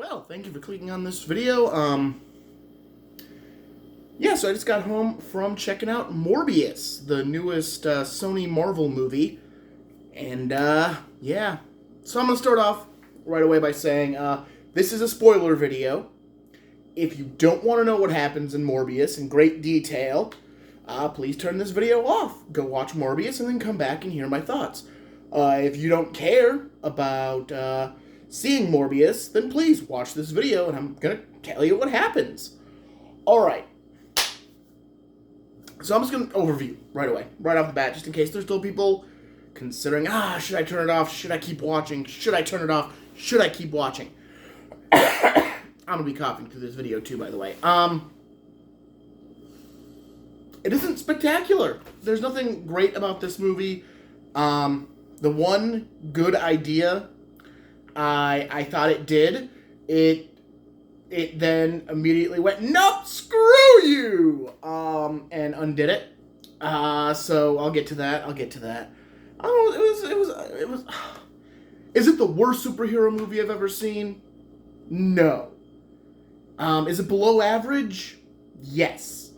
Well, thank you for clicking on this video. So I just got home from checking out Morbius, the newest Sony Marvel movie. And, yeah. So I'm going to start off right away by saying, this is a spoiler video. If you don't want to know what happens in Morbius in great detail, please turn this video off. Go watch Morbius and then come back and hear my thoughts. If you don't care about seeing Morbius, then please watch this video and I'm going to tell you what happens. Alright. So I'm just going to overview right away, right off the bat, just in case there's still people considering, should I turn it off? Should I keep watching? Should I turn it off? Should I keep watching? I'm going to be coughing through this video too, by the way. It isn't spectacular. There's nothing great about this movie. The one good idea I thought it did, it then immediately went, nope, screw you, and undid it. So I'll get to that. It was. Is it the worst superhero movie I've ever seen? No. Is it below average? Yes.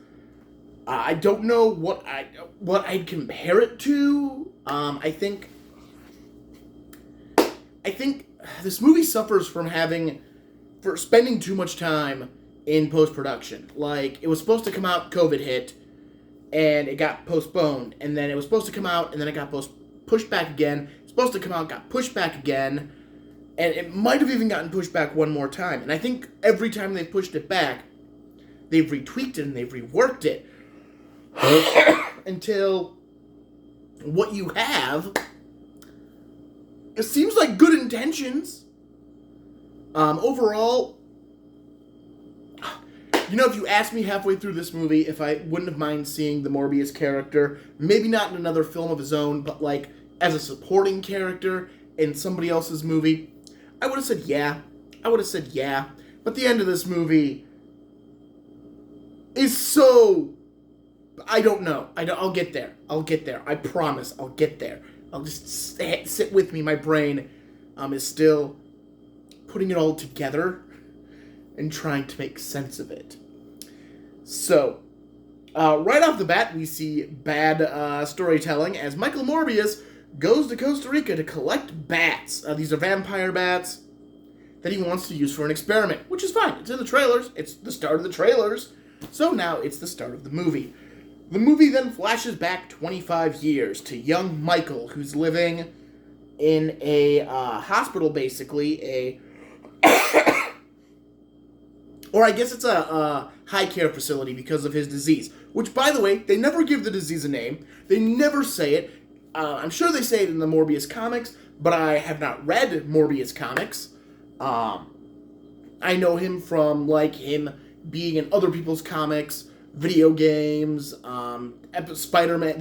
I don't know what I'd compare it to. I think this movie suffers from spending too much time in post-production. Like, it was supposed to come out, COVID hit, and it got postponed. And then it was supposed to come out, and then it got pushed back again. It was supposed to come out, got pushed back again. And it might have even gotten pushed back one more time. And I think every time they pushed it back, they've retweaked it and they've reworked it. Until what you have, it seems like good intentions. Overall, if you asked me halfway through this movie if I wouldn't have minded seeing the Morbius character, maybe not in another film of his own, but like as a supporting character in somebody else's movie, I would have said yeah. But the end of this movie is so... I don't know. I'll get there. I promise. I'll get there. I'll just sit with me. My brain is still putting it all together and trying to make sense of it. So, right off the bat, we see bad storytelling as Michael Morbius goes to Costa Rica to collect bats. These are vampire bats that he wants to use for an experiment, which is fine. It's in the trailers. It's the start of the trailers. So now it's the start of the movie. The movie then flashes back 25 years to young Michael, who's living in a hospital, basically, or I guess it's a high care facility because of his disease. Which, by the way, they never give the disease a name. They never say it. I'm sure they say it in the Morbius comics, but I have not read Morbius comics. I know him from, him being in other people's comics, video games, Spider-Man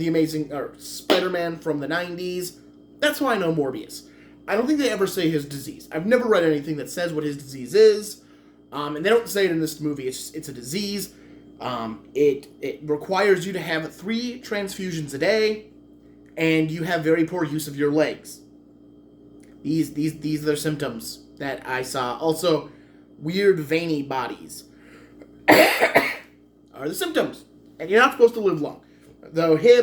from the 90s. That's how I know Morbius. I don't think they ever say his disease. I've never read anything that says what his disease is. And they don't say it in this movie. It's a disease. It requires you to have 3 transfusions a day, and you have very poor use of your legs. These are the symptoms that I saw. Also, weird veiny bodies are the symptoms. And you're not supposed to live long. Though he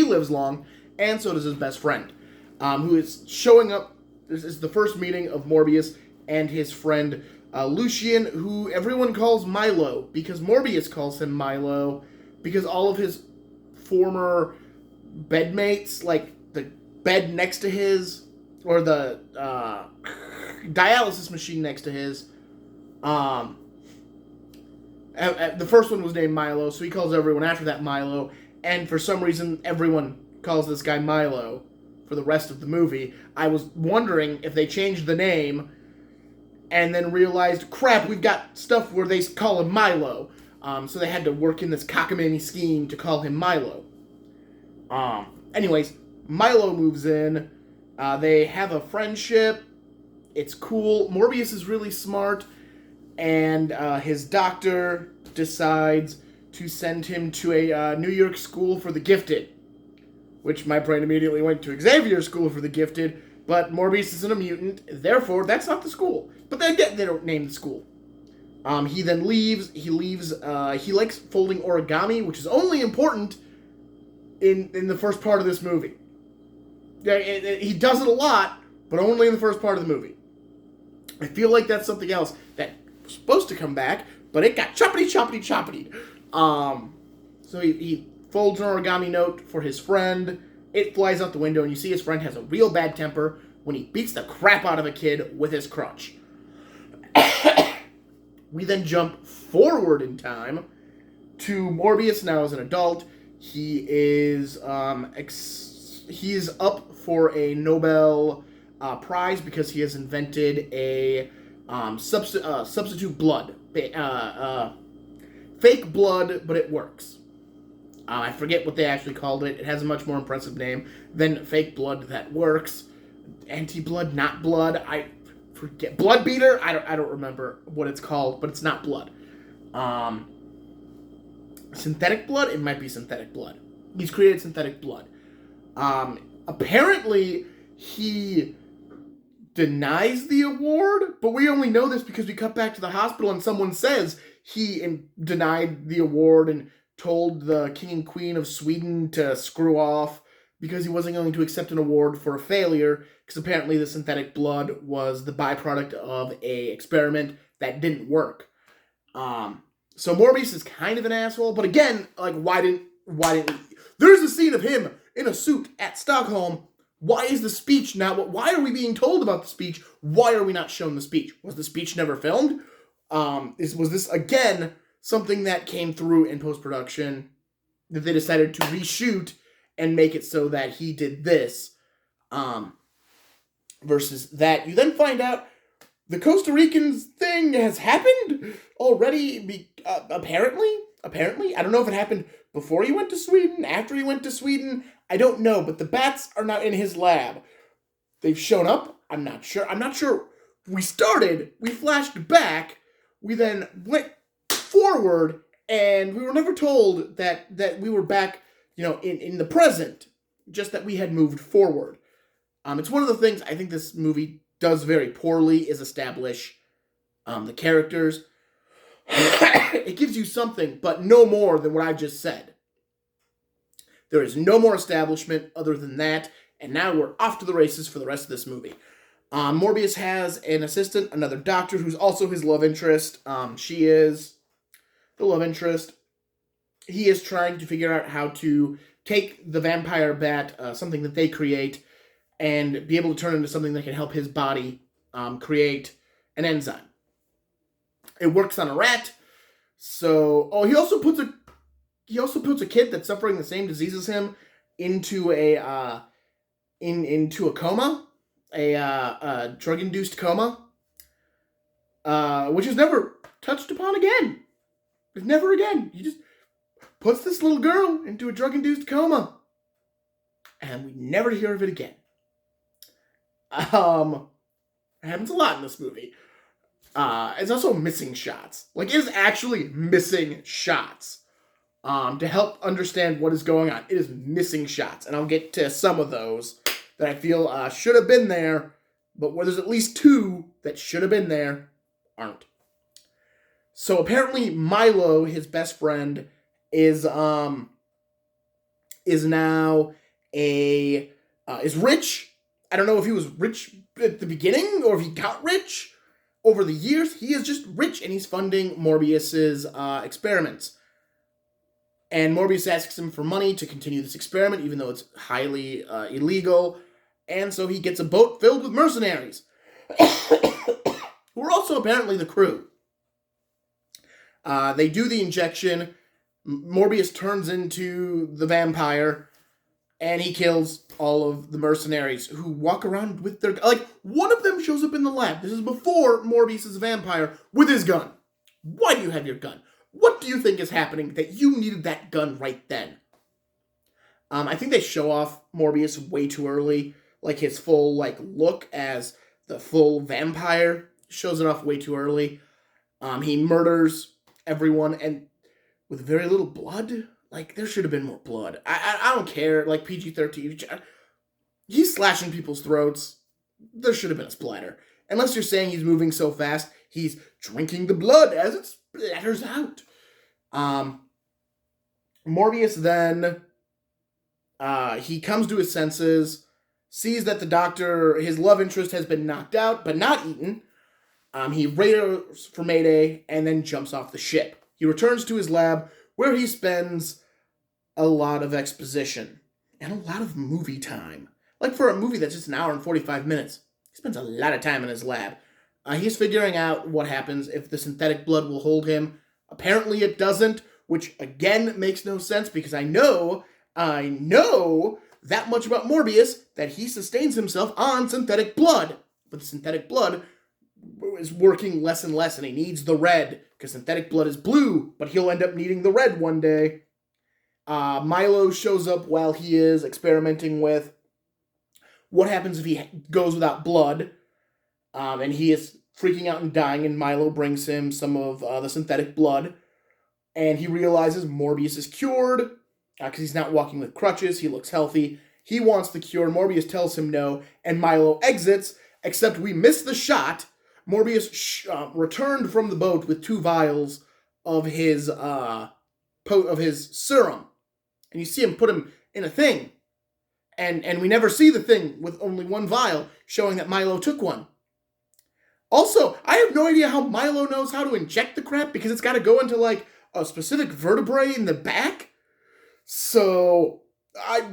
lives long, and so does his best friend, who is showing up. This is the first meeting of Morbius and his friend Lucien, who everyone calls Milo, because Morbius calls him Milo, because all of his former bedmates, like the bed next to his, or the dialysis machine next to his, the first one was named Milo, so he calls everyone after that Milo, and for some reason everyone calls this guy Milo for the rest of the movie. I was wondering if they changed the name and then realized, crap, we've got stuff where they call him Milo. So they had to work in this cockamamie scheme to call him Milo. Anyways, Milo moves in. They have a friendship. It's cool. Morbius is really smart. And his doctor decides to send him to a New York school for the gifted. Which my brain immediately went to Xavier's School for the Gifted. But Morbius isn't a mutant, therefore that's not the school. But then again, they don't name the school. He then leaves. He leaves. He likes folding origami, which is only important in the first part of this movie. Yeah, he does it a lot, but only in the first part of the movie. I feel like that's something else that was supposed to come back, but it got choppity. So he folds an origami note for his friend. It flies out the window, and you see his friend has a real bad temper when he beats the crap out of a kid with his crutch. We then jump forward in time to Morbius now as an adult. He is he's up for a Nobel prize because he has invented a substitute blood, fake blood, but it works. I forget what they actually called it. It has a much more impressive name than fake blood that works. Anti-blood, not blood. I forget. Blood beater? I don't remember what it's called, but it's not blood. Synthetic blood? It might be synthetic blood. He's created synthetic blood. Apparently, he denies the award, but we only know this because we cut back to the hospital and someone says he denied the award and told the king and queen of Sweden to screw off because he wasn't going to accept an award for a failure, because apparently the synthetic blood was the byproduct of a experiment that didn't work. So Morbius is kind of an asshole, but again, like, why didn't there's a scene of him in a suit at Stockholm. Why is the speech not, why are we being told about the speech? Why are we not shown the speech? Was the speech never filmed? Was this, again, something that came through in post-production that they decided to reshoot and make it so that he did this, versus that? You then find out the Costa Ricans thing has happened already, apparently. I don't know if it happened before he went to Sweden, after he went to Sweden. I don't know, but the bats are not in his lab. They've shown up. I'm not sure. We flashed back, we then went forward, and we were never told that we were back, in the present, just that we had moved forward. It's one of the things I think this movie does very poorly is establish the characters. It gives you something, but no more than what I just said. There is no more establishment other than that, and now we're off to the races for the rest of this movie. Morbius has an assistant, another doctor, who's also his love interest. She is the love interest. He is trying to figure out how to take the vampire bat, something that they create, and be able to turn it into something that can help his body create an enzyme. It works on a rat. So, he also puts a kid that's suffering the same disease as him into a into a coma, a drug-induced coma, which is never touched upon again. Never again. He just puts this little girl into a drug-induced coma, and we never hear of it again. It happens a lot in this movie. It's also missing shots. Like, it is actually missing shots. To help understand what is going on. It is missing shots, and I'll get to some of those that I feel should have been there, but where there's at least two that should have been there, aren't. So apparently Milo, his best friend, is now is rich. I don't know if he was rich at the beginning or if he got rich over the years. He is just rich, and he's funding Morbius's experiments. And Morbius asks him for money to continue this experiment, even though it's highly illegal. And so he gets a boat filled with mercenaries, who are also apparently the crew. They do the injection. Morbius turns into the vampire, and he kills all of the mercenaries who walk around with their... Like, one of them shows up in the lab. This is before Morbius is a vampire, with his gun. Why do you have your gun? What do you think is happening that you needed that gun right then? I think they show off Morbius way too early. Like, his full, look as the full vampire shows it off way too early. He murders everyone, and with very little blood. Like, there should have been more blood. I don't care. Like, PG-13. He's slashing people's throats. there should have been a splatter. Unless you're saying he's moving so fast, he's drinking the blood as it splatters out. Morbius then, he comes to his senses, sees that the doctor, his love interest, has been knocked out, but not eaten. He radars for Mayday and then jumps off the ship. He returns to his lab, where he spends a lot of exposition and a lot of movie time. Like for a movie that's just an hour and 45 minutes, he spends a lot of time in his lab. He's figuring out what happens if the synthetic blood will hold him. Apparently it doesn't, which again makes no sense because I know that much about Morbius that he sustains himself on synthetic blood. But the synthetic blood is working less and less, and he needs the red because synthetic blood is blue, but he'll end up needing the red one day. Milo shows up while he is experimenting with what happens if he goes without blood, and he is freaking out and dying, and Milo brings him some of the synthetic blood, and he realizes Morbius is cured because he's not walking with crutches. He looks healthy. He wants the cure. Morbius tells him no, and Milo exits, except we miss the shot. Morbius returned from the boat with 2 vials of his serum, and you see him put him in a thing, and we never see the thing with only 1 vial, showing that Milo took one. Also, I have no idea how Milo knows how to inject the crap because it's got to go into like a specific vertebrae in the back. So,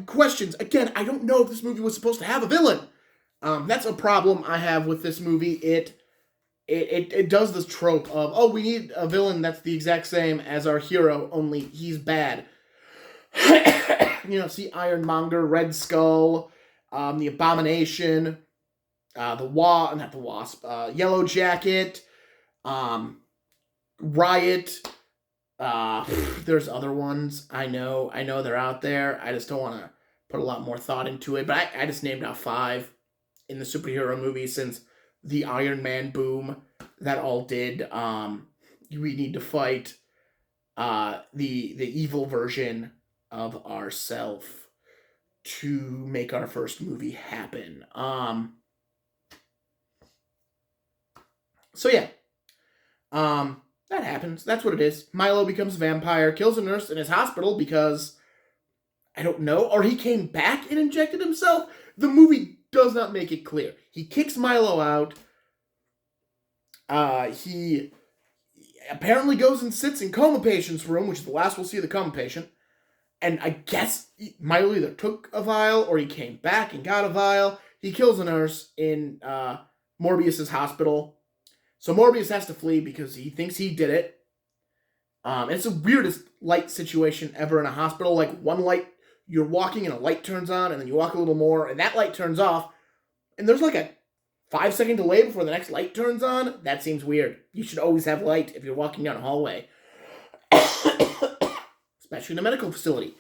questions. Again, I don't know if this movie was supposed to have a villain. That's a problem I have with this movie. It does this trope of, oh, we need a villain that's the exact same as our hero, only he's bad. See Ironmonger, Red Skull, the Abomination, Yellow Jacket, Riot. There's other ones. I know they're out there. I just don't want to put a lot more thought into it. But I just named out 5 in the superhero movie since the Iron Man boom that all did. We need to fight the evil version of ourself to make our first movie happen. So yeah. That happens. That's what it is. Milo becomes a vampire, kills a nurse in his hospital because, I don't know, or he came back and injected himself. The movie does not make it clear. He kicks Milo out. He apparently goes and sits in coma patient's room, which is the last we'll see of the coma patient. And I guess Milo either took a vial or he came back and got a vial. He kills a nurse in Morbius's hospital. So Morbius has to flee because he thinks he did it. It's the weirdest light situation ever in a hospital. Like, one light, you're walking and a light turns on, and then you walk a little more, and that light turns off. And there's like a 5-second delay before the next light turns on. That seems weird. You should always have light if you're walking down a hallway. Especially in a medical facility.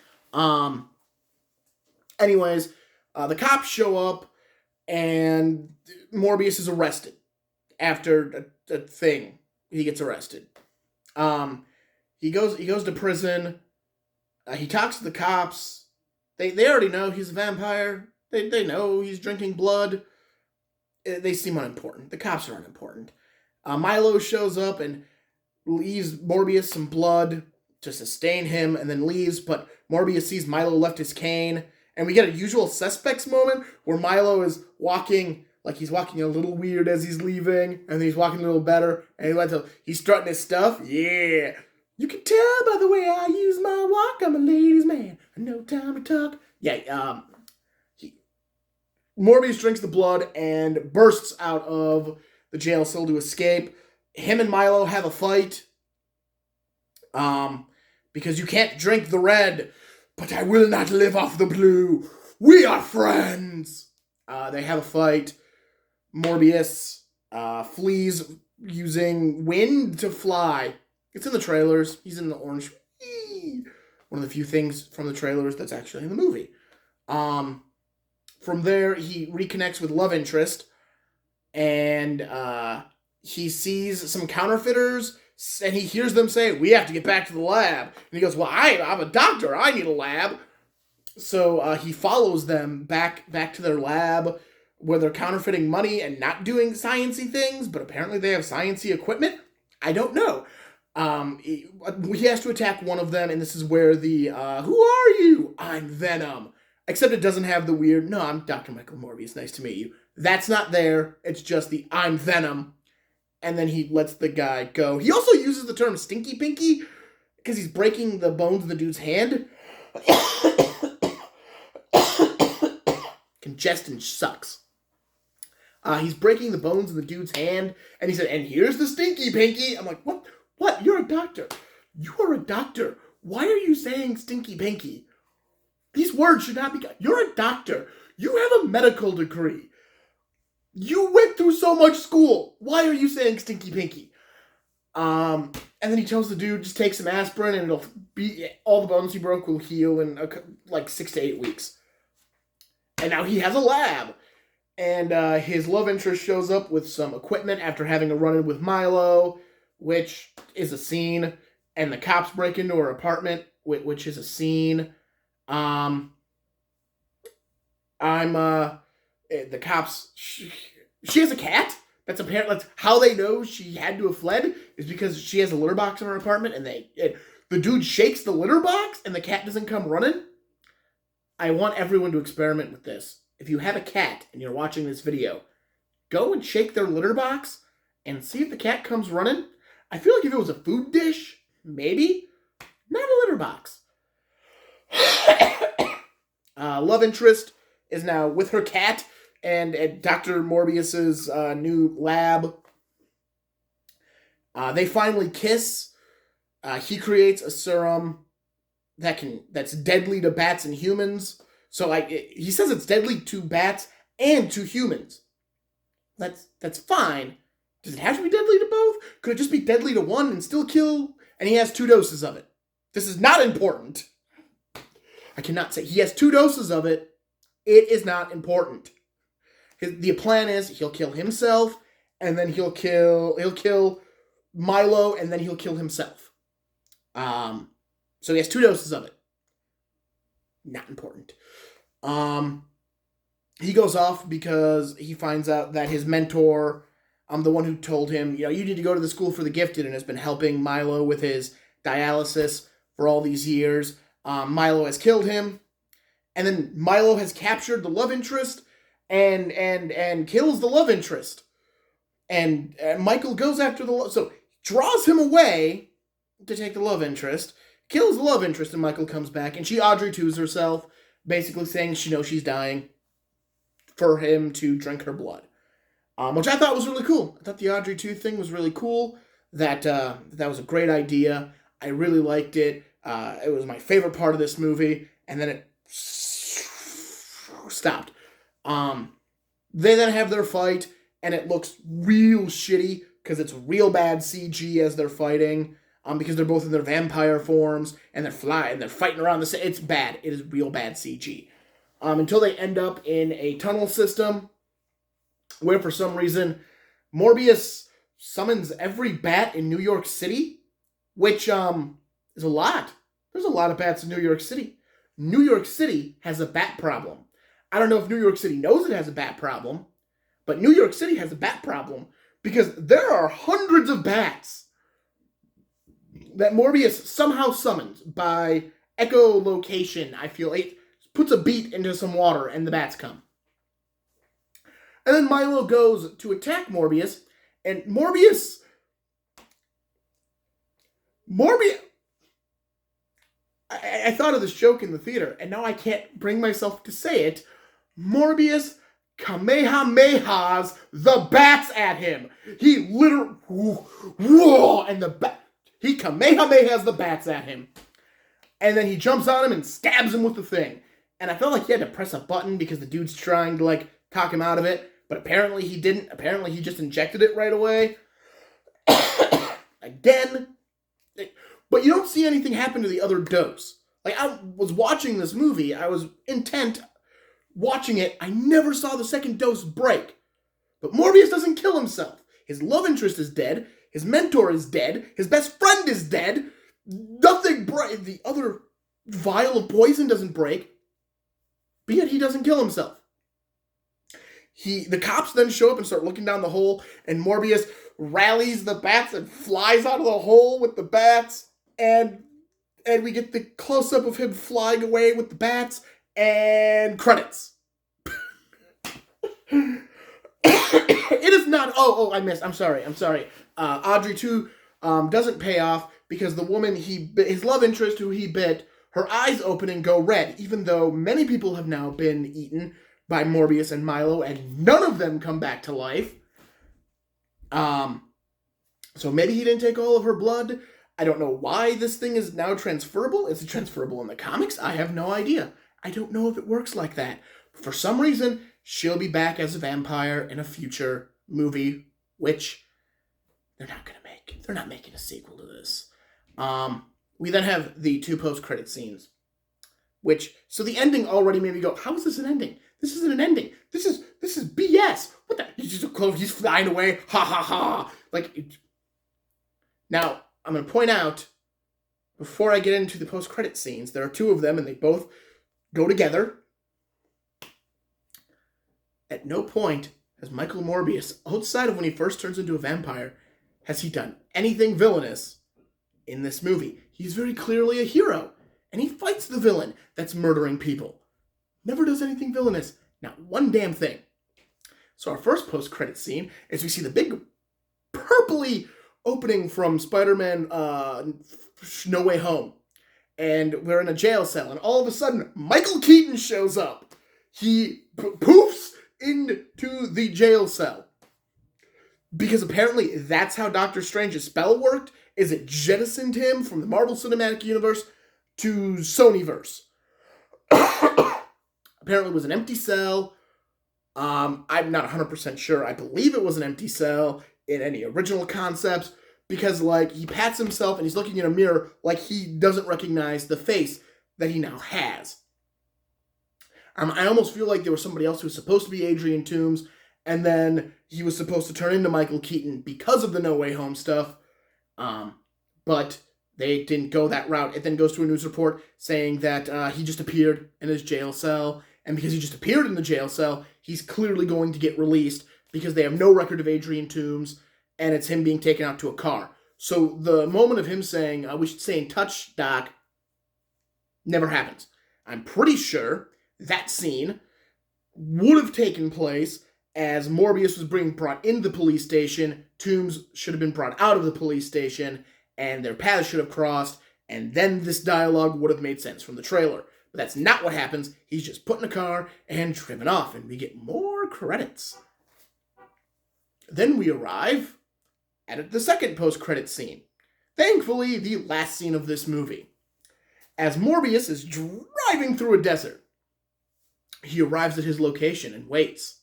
Anyways, the cops show up, and Morbius is arrested. After a thing, he gets arrested. He goes to prison. He talks to the cops. They already know he's a vampire. They know he's drinking blood. They seem unimportant. The cops are unimportant. Milo shows up and leaves Morbius some blood to sustain him, and then leaves. But Morbius sees Milo left his cane, and we get a usual suspects moment where Milo is walking. Like, he's walking a little weird as he's leaving, and then he's walking a little better, and he's strutting his stuff. Yeah. You can tell by the way I use my walk, I'm a ladies' man. No time to talk. Yeah, Morbius drinks the blood and bursts out of the jail cell to escape. Him and Milo have a fight. Because you can't drink the red, but I will not live off the blue. We are friends. They have a fight. Morbius flees using wind to fly. It's in the trailers. He's in the orange. One of the few things from the trailers that's actually in the movie. From there, he reconnects with love interest, and he sees some counterfeiters, and he hears them say, "We have to get back to the lab." And he goes, "Well, I'm a doctor. I need a lab." So he follows them back to their lab. where they're counterfeiting money and not doing sciencey things, but apparently they have sciencey equipment. I don't know. He has to attack one of them, and this is where the, who are you? I'm Venom. Except it doesn't have the weird, no, I'm Dr. Michael Morbius, nice to meet you. That's not there. It's just the I'm Venom. And then he lets the guy go. He also uses the term stinky pinky because he's breaking the bones of the dude's hand. Congestion sucks. He's breaking the bones of the dude's hand, and he said, and here's the stinky pinky. I'm like, what? What? You're a doctor. You are a doctor. Why are you saying stinky pinky? These words should not be... You're a doctor. You have a medical degree. You went through so much school. Why are you saying stinky pinky? And then he tells the dude, just take some aspirin, and it'll be... All the bones he broke will heal in, like, 6 to 8 weeks. And now he has a lab. And his love interest shows up with some equipment after having a run-in with Milo, which is a scene. And the cops break into her apartment, which is a scene. The cops... She has a cat? That's apparently... That's how they know she had to have fled, is because she has a litter box in her apartment, and the dude shakes the litter box, and the cat doesn't come running. I want everyone to experiment with this. If you have a cat and you're watching this video, go and shake their litter box and see if the cat comes running. I feel like if it was a food dish, maybe. Not a litter box. Love interest is now with her cat and at Dr. Morbius's new lab. They finally kiss. He creates a serum that's deadly to bats and humans. So he says it's deadly to bats and to humans. That's fine. Does it have to be deadly to both? Could it just be deadly to one and still kill? And he has 2 doses of it. This is not important. I cannot say. He has 2 doses of it. It is not important. The plan is he'll kill himself, and then he'll kill Milo, and then he'll kill himself. So he has 2 doses of it. Not important. He goes off because he finds out that his mentor, the one who told him, you need to go to the school for the gifted and has been helping Milo with his dialysis for all these years. Milo has killed him. And then Milo has captured the love interest and kills the love interest. And Michael goes after so draws him away to take the love interest, kills the love interest, and Michael comes back, and she Audrey 2s herself, basically saying she knows she's dying for him to drink her blood. Which I thought was really cool. I thought the Audrey 2 thing was really cool. That was a great idea. I really liked it. It was my favorite part of this movie, and then it stopped. They then have their fight, and it looks real shitty, because it's real bad CG as they're fighting. Because they're both in their vampire forms, and they're fighting around the... It's bad. It is real bad CG. Until they end up in a tunnel system, where for some reason, Morbius summons every bat in New York City, which is a lot. There's a lot of bats in New York City. New York City has a bat problem. I don't know if New York City knows it has a bat problem, but New York City has a bat problem, because there are hundreds of bats that Morbius somehow summons by echolocation. I feel it puts a beat into some water and the bats come. And then Milo goes to attack Morbius, and Morbius, I thought of this joke in the theater, and now I can't bring myself to say it. Morbius Kamehamehas the bats at him. He literally, and he Kamehamehas the bats at him. And then he jumps on him and stabs him with the thing. And I felt like he had to press a button because the dude's trying to, talk him out of it. But apparently he didn't. Apparently he just injected it right away. Again. But you don't see anything happen to the other dose. I was watching this movie. I was intent watching it. I never saw the second dose break. But Morbius doesn't kill himself. His love interest is dead. His mentor is dead. His best friend is dead. Nothing breaks. The other vial of poison doesn't break. But yet he doesn't kill himself. the cops then show up and start looking down the hole, and Morbius rallies the bats and flies out of the hole with the bats, and we get the close up of him flying away with the bats and credits. It is not. Oh, I missed. I'm sorry. Audrey 2 doesn't pay off because the woman his love interest who he bit, her eyes open and go red, even though many people have now been eaten by Morbius and Milo, and none of them come back to life. So maybe he didn't take all of her blood. I don't know why this thing is now transferable. Is it transferable in the comics? I have no idea. I don't know if it works like that. For some reason, she'll be back as a vampire in a future movie, which they're not going to make. They're not making a sequel to this. We then have the 2 post-credit scenes, so the ending already made me go, how is this an ending? This isn't an ending. This is BS. What the? He's flying away. Ha ha ha. Now, I'm going to point out, before I get into the post-credit scenes, there are 2 of them, and they both go together. At no point has Michael Morbius, outside of when he first turns into a vampire, has he done anything villainous in this movie. He's very clearly a hero, and he fights the villain that's murdering people. Never does anything villainous. Not one damn thing. So our first post-credit scene is we see the big purpley opening from Spider-Man No Way Home. And we're in a jail cell, and all of a sudden, Michael Keaton shows up. He poofs into the jail cell. Because apparently that's how Doctor Strange's spell worked, is it jettisoned him from the Marvel Cinematic Universe to Sonyverse. Apparently it was an empty cell. I'm not 100% sure. I believe it was an empty cell in any original concepts, because he pats himself and he's looking in a mirror like he doesn't recognize the face that he now has. I almost feel like there was somebody else who was supposed to be Adrian Toomes, and then he was supposed to turn into Michael Keaton because of the No Way Home stuff, but they didn't go that route. It then goes to a news report saying that he just appeared in his jail cell, and because he just appeared in the jail cell, he's clearly going to get released because they have no record of Adrian Toomes, and it's him being taken out to a car. So the moment of him saying, we should stay in touch, Doc, never happens. I'm pretty sure that scene would have taken place as Morbius was being brought into the police station. Toomes should have been brought out of the police station, and their paths should have crossed, and then this dialogue would have made sense from the trailer. But that's not what happens. He's just put in a car and driven off, and we get more credits. Then we arrive at the second post-credit scene. Thankfully, the last scene of this movie. As Morbius is driving through a desert, he arrives at his location and waits.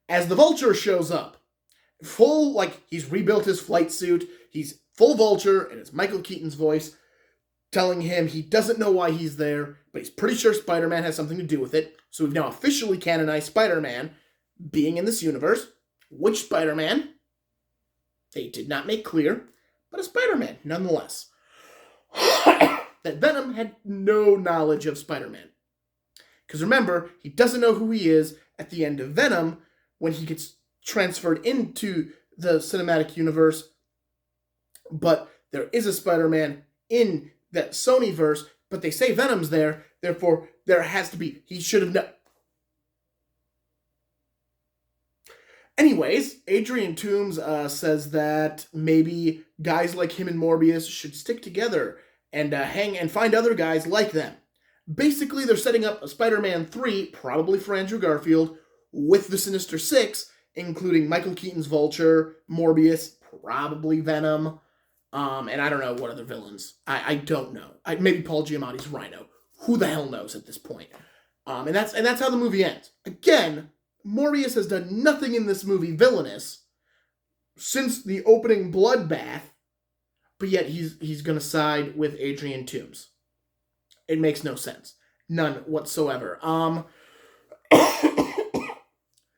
As the Vulture shows up, he's rebuilt his flight suit, he's full Vulture, and it's Michael Keaton's voice telling him he doesn't know why he's there, but he's pretty sure Spider-Man has something to do with it, so we've now officially canonized Spider-Man being in this universe. Which Spider-Man? They did not make clear, but a Spider-Man nonetheless. That Venom had no knowledge of Spider-Man. Because remember, he doesn't know who he is at the end of Venom when he gets transferred into the cinematic universe. But there is a Spider-Man in that Sonyverse, but they say Venom's there, therefore there has to be, he should have known. Anyways, Adrian Toomes says that maybe guys like him and Morbius should stick together and hang and find other guys like them. Basically, they're setting up a Spider-Man 3, probably for Andrew Garfield, with the Sinister Six, including Michael Keaton's Vulture, Morbius, probably Venom, and I don't know what other villains. I don't know. Maybe Paul Giamatti's Rhino. Who the hell knows at this point? And that's how the movie ends. Again, Morbius has done nothing in this movie villainous since the opening bloodbath, but yet he's going to side with Adrian Toomes. It makes no sense. None whatsoever.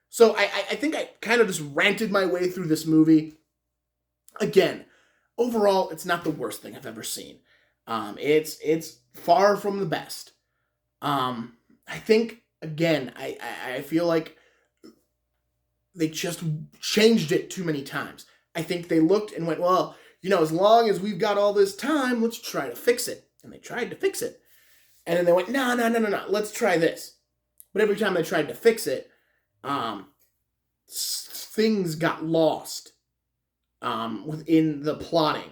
So I think I kind of just ranted my way through this movie. Again, overall, it's not the worst thing I've ever seen. It's far from the best. I think, again, I feel like they just changed it too many times. I think they looked and went, well, as long as we've got all this time, let's try to fix it. And they tried to fix it. And then they went, no, let's try this. But every time they tried to fix it, things got lost within the plotting.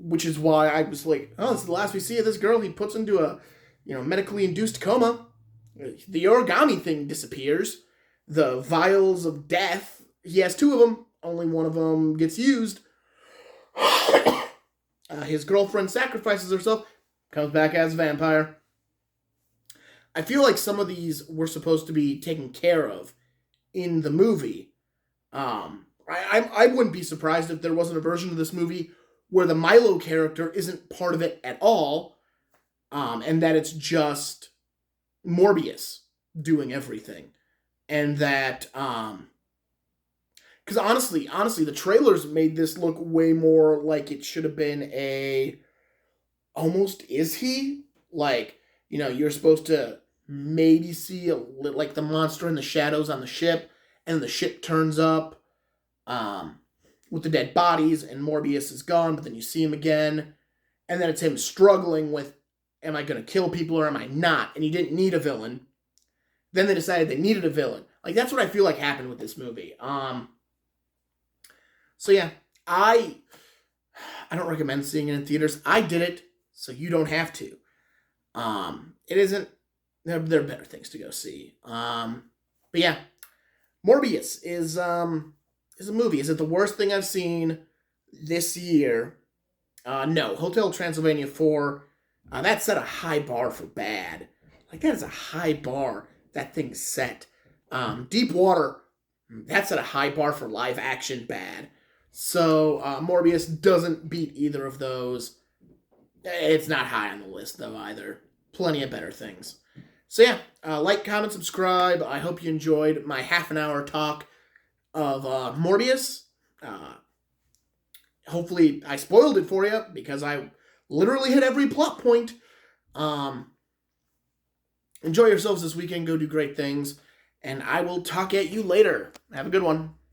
Which is why I was like, oh, this is the last we see of this girl. He puts into a, medically induced coma. The origami thing disappears. The vials of death, he has 2 of them. Only one of them gets used. His girlfriend sacrifices herself, comes back as a vampire. I feel like some of these were supposed to be taken care of in the movie. I wouldn't be surprised if there wasn't a version of this movie where the Milo character isn't part of it at all, and that it's just Morbius doing everything. And that, because honestly, the trailers made this look way more like it should have been almost is he? Like, you're supposed to maybe see like the monster in the shadows on the ship, and the ship turns up, with the dead bodies, and Morbius is gone, but then you see him again, and then it's him struggling with, am I going to kill people or am I not? And he didn't need a villain. Then they decided they needed a villain. Like, that's what I feel like happened with this movie. So yeah, I don't recommend seeing it in theaters. I did it, so you don't have to. It isn't, there are better things to go see. But yeah, Morbius is a movie. Is it the worst thing I've seen this year? No. Hotel Transylvania 4, that set a high bar for bad. Like, that is a high bar that thing's set. Deep Water, that set a high bar for live action bad. So, Morbius doesn't beat either of those. It's not high on the list, though, either. Plenty of better things. So yeah, like, comment, subscribe. I hope you enjoyed my half an hour talk of Morbius. Hopefully I spoiled it for you, because I literally hit every plot point. Enjoy yourselves this weekend. Go do great things. And I will talk at you later. Have a good one.